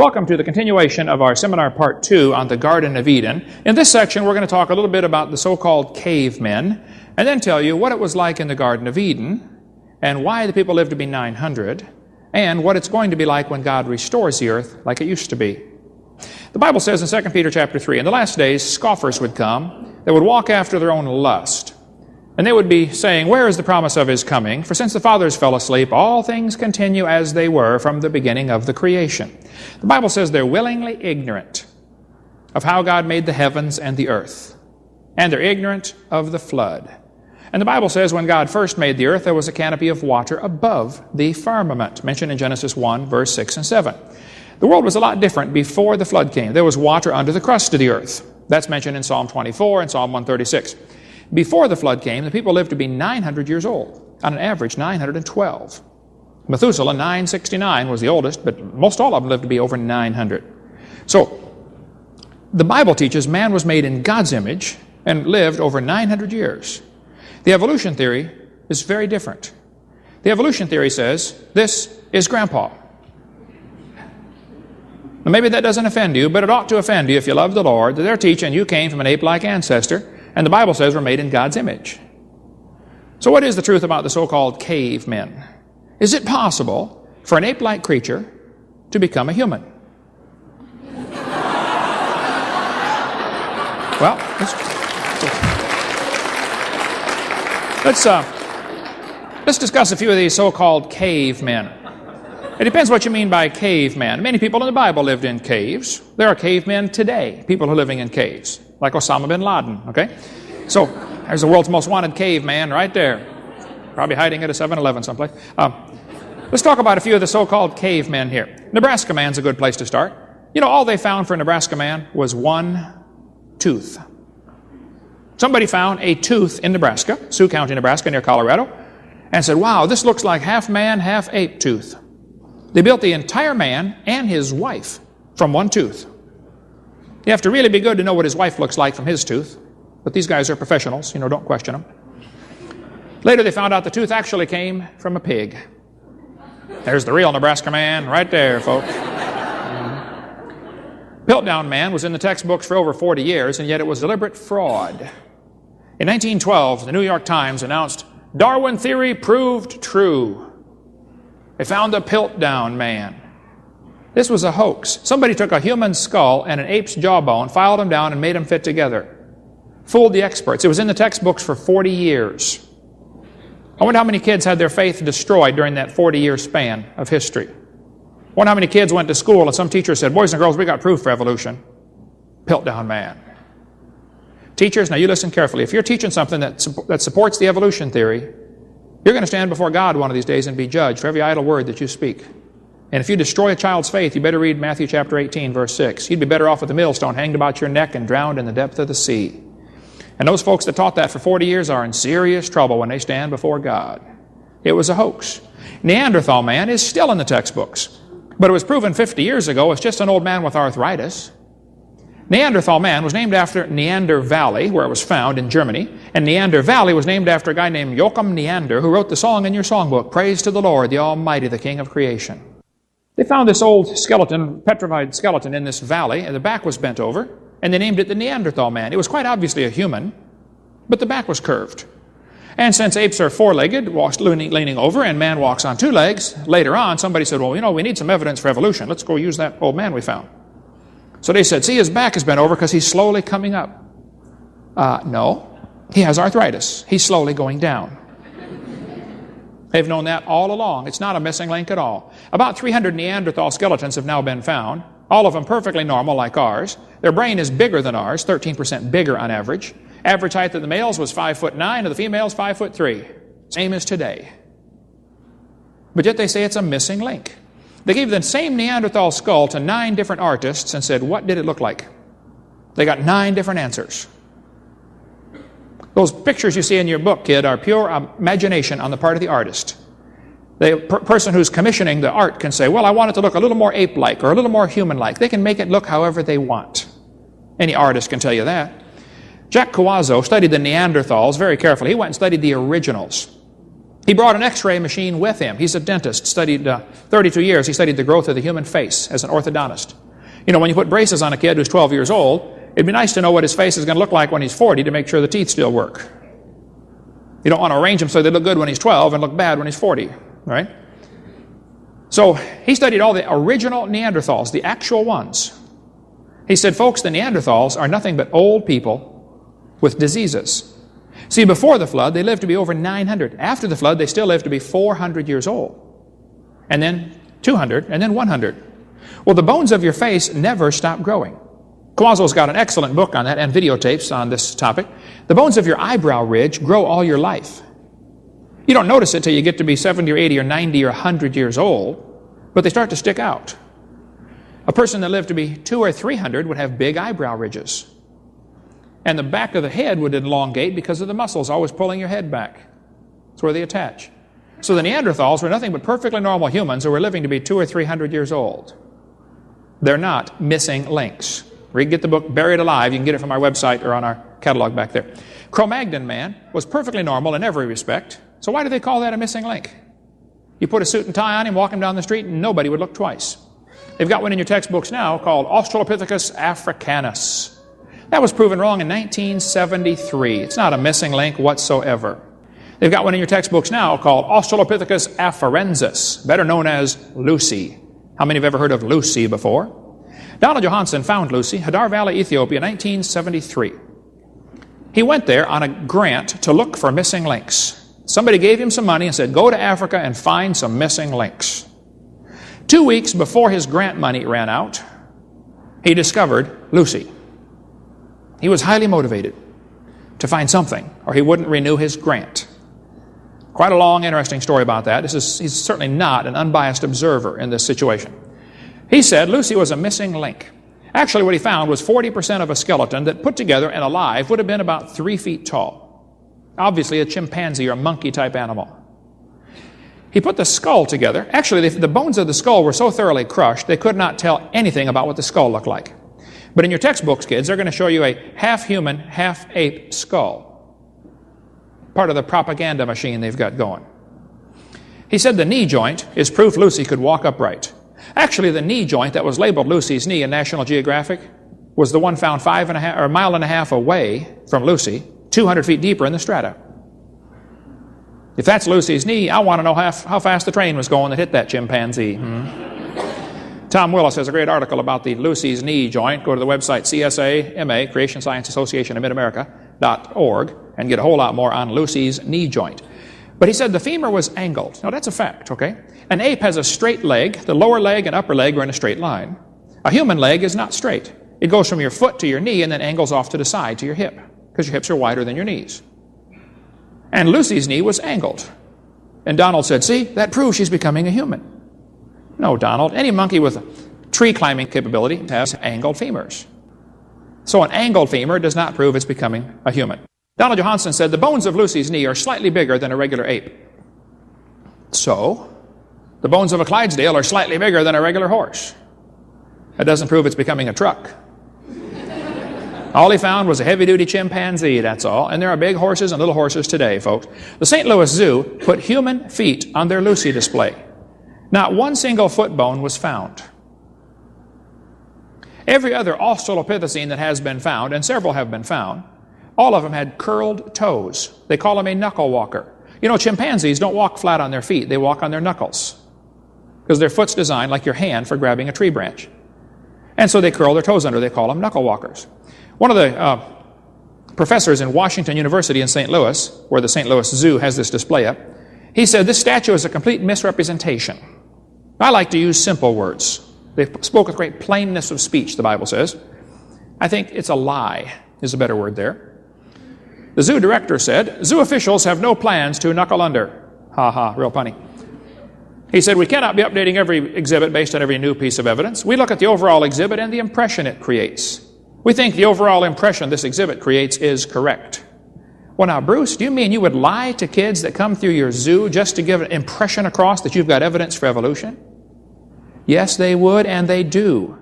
Welcome to the continuation of our seminar part 2 on the Garden of Eden. In this section, we're going to talk a little bit about the so-called cavemen, and then tell you what it was like in the Garden of Eden, and why the people lived to be 900, and what it's going to be like when God restores the earth like it used to be. The Bible says in 2 Peter chapter 3, in the last days, scoffers would come that would walk after their own lust. And they would be saying, where is the promise of His coming? For since the fathers fell asleep, all things continue as they were from the beginning of the creation. The Bible says they're willingly ignorant of how God made the heavens and the earth. And they're ignorant of the flood. And the Bible says when God first made the earth, there was a canopy of water above the firmament, mentioned in Genesis 1, verse 6 and 7. The world was a lot different before the flood came. There was water under the crust of the earth. That's mentioned in Psalm 24 and Psalm 136. Before the flood came, the people lived to be 900 years old, on an average 912. Methuselah, 969, was the oldest, but most all of them lived to be over 900. So, the Bible teaches man was made in God's image and lived over 900 years. The evolution theory is very different. The evolution theory says, this is Grandpa. Now, maybe that doesn't offend you, but it ought to offend you if you love the Lord, that they're teaching you came from an ape-like ancestor, and the Bible says we're made in God's image. So what is the truth about the so-called cavemen? Is it possible for an ape-like creature to become a human? Well, let's discuss a few of these so-called cavemen. It depends what you mean by caveman. Many people in the Bible lived in caves. There are cavemen today, people who are living in caves, like Osama bin Laden, okay? So, there's the world's most wanted caveman right there. Probably hiding at a 7-Eleven someplace. Let's talk about a few of the so-called cavemen here. Nebraska man's a good place to start. You know, all they found for a Nebraska man was one tooth. Somebody found a tooth in Nebraska, Sioux County, Nebraska, near Colorado, and said, wow, this looks like half man, half ape tooth. They built the entire man and his wife from one tooth. You have to really be good to know what his wife looks like from his tooth. But these guys are professionals, don't question them. Later they found out the tooth actually came from a pig. There's the real Nebraska man right there, folks. Piltdown man was in the textbooks for over 40 years, and yet it was deliberate fraud. In 1912, the New York Times announced, Darwin theory proved true. They found a Piltdown man. This was a hoax. Somebody took a human skull and an ape's jawbone, filed them down, and made them fit together. Fooled the experts. It was in the textbooks for 40 years. I wonder how many kids had their faith destroyed during that 40-year span of history. I wonder how many kids went to school and some teacher said, boys and girls, we got proof for evolution. Piltdown man. Teachers, now you listen carefully. If you're teaching something that supports the evolution theory, you're going to stand before God one of these days and be judged for every idle word that you speak. And if you destroy a child's faith, you better read Matthew chapter 18, verse 6. You'd be better off with a millstone hanged about your neck and drowned in the depth of the sea. And those folks that taught that for 40 years are in serious trouble when they stand before God. It was a hoax. Neanderthal man is still in the textbooks. But it was proven 50 years ago it's just an old man with arthritis. Neanderthal man was named after Neander Valley, where it was found in Germany. And Neander Valley was named after a guy named Joachim Neander, who wrote the song in your songbook, Praise to the Lord, the Almighty, the King of Creation. They found this old skeleton, petrified skeleton in this valley, and the back was bent over, and they named it the Neanderthal man. It was quite obviously a human, but the back was curved. And since apes are four-legged, walks leaning over, and man walks on two legs, later on somebody said, well, we need some evidence for evolution. Let's go use that old man we found. So they said, see, his back has bent over because he's slowly coming up. No, he has arthritis. He's slowly going down. They've known that all along. It's not a missing link at all. About 300 Neanderthal skeletons have now been found, all of them perfectly normal like ours. Their brain is bigger than ours, 13% bigger on average. Average height of the males was 5'9", of the females 5'3". Same as today. But yet they say it's a missing link. They gave the same Neanderthal skull to 9 different artists and said, what did it look like? They got 9 different answers. Those pictures you see in your book, kid, are pure imagination on the part of the artist. The person who's commissioning the art can say, well, I want it to look a little more ape-like or a little more human-like. They can make it look however they want. Any artist can tell you that. Jack Coazzo studied the Neanderthals very carefully. He went and studied the originals. He brought an x-ray machine with him. He's a dentist, studied 32 years. He studied the growth of the human face as an orthodontist. You know, when you put braces on a kid who's 12 years old, it'd be nice to know what his face is going to look like when he's 40 to make sure the teeth still work. You don't want to arrange them so they look good when he's 12 and look bad when he's 40, right? So he studied all the original Neanderthals, the actual ones. He said, folks, the Neanderthals are nothing but old people with diseases. See, before the flood, they lived to be over 900. After the flood, they still lived to be 400 years old. And then 200, and then 100. Well, the bones of your face never stop growing. Quazzo's got an excellent book on that and videotapes on this topic. The bones of your eyebrow ridge grow all your life. You don't notice it till you get to be 70 or 80 or 90 or 100 years old, but they start to stick out. A person that lived to be 200 or 300 would have big eyebrow ridges. And the back of the head would elongate because of the muscles always pulling your head back. That's where they attach. So the Neanderthals were nothing but perfectly normal humans who were living to be 200 or 300 years old. They're not missing links. Or you can get the book Buried Alive. You can get it from our website or on our catalog back there. Cro-Magnon man was perfectly normal in every respect. So why do they call that a missing link? You put a suit and tie on him, walk him down the street, and nobody would look twice. They've got one in your textbooks now called Australopithecus africanus. That was proven wrong in 1973. It's not a missing link whatsoever. They've got one in your textbooks now called Australopithecus afarensis, better known as Lucy. How many have ever heard of Lucy before? Donald Johanson found Lucy, Hadar Valley, Ethiopia, in 1973. He went there on a grant to look for missing links. Somebody gave him some money and said, go to Africa and find some missing links. 2 weeks before his grant money ran out, he discovered Lucy. He was highly motivated to find something, or he wouldn't renew his grant. Quite a long, interesting story about that. He's certainly not an unbiased observer in this situation. He said Lucy was a missing link. Actually, what he found was 40% of a skeleton that put together and alive would have been about 3 feet tall. Obviously a chimpanzee or monkey type animal. He put the skull together. Actually, the bones of the skull were so thoroughly crushed they could not tell anything about what the skull looked like. But in your textbooks, kids, they're going to show you a half-human, half-ape skull. Part of the propaganda machine they've got going. He said the knee joint is proof Lucy could walk upright. Actually, the knee joint that was labeled Lucy's knee in National Geographic was the one found 1.5 miles away from Lucy, 200 feet deeper in the strata. If that's Lucy's knee, I want to know how fast the train was going that hit that chimpanzee. Tom Willis has a great article about the Lucy's knee joint. Go to the website CSAMA, Creation Science Association of Mid-America.org, and get a whole lot more on Lucy's knee joint. But he said the femur was angled. Now that's a fact, okay? An ape has a straight leg. The lower leg and upper leg are in a straight line. A human leg is not straight. It goes from your foot to your knee and then angles off to the side to your hip, because your hips are wider than your knees. And Lucy's knee was angled. And Donald said, see, that proves she's becoming a human. No, Donald, any monkey with tree climbing capability has angled femurs. So an angled femur does not prove it's becoming a human. Donald Johanson said the bones of Lucy's knee are slightly bigger than a regular ape. So, the bones of a Clydesdale are slightly bigger than a regular horse. That doesn't prove it's becoming a truck. All he found was a heavy-duty chimpanzee, that's all. And there are big horses and little horses today, folks. The St. Louis Zoo put human feet on their Lucy display. Not one single foot bone was found. Every other Australopithecine that has been found, and several have been found, all of them had curled toes. They call them a knuckle walker. You know, chimpanzees don't walk flat on their feet. They walk on their knuckles, because their foot's designed like your hand for grabbing a tree branch. And so they curl their toes under. They call them knuckle walkers. One of the professors in Washington University in St. Louis, where the St. Louis Zoo has this display up, he said this statue is a complete misrepresentation. I like to use simple words. They spoke with great plainness of speech, the Bible says. I think it's a lie is a better word there. The zoo director said, zoo officials have no plans to knuckle under. Ha ha, real funny. He said, we cannot be updating every exhibit based on every new piece of evidence. We look at the overall exhibit and the impression it creates. We think the overall impression this exhibit creates is correct. Well now, Bruce, do you mean you would lie to kids that come through your zoo just to give an impression across that you've got evidence for evolution? Yes, they would, and they do.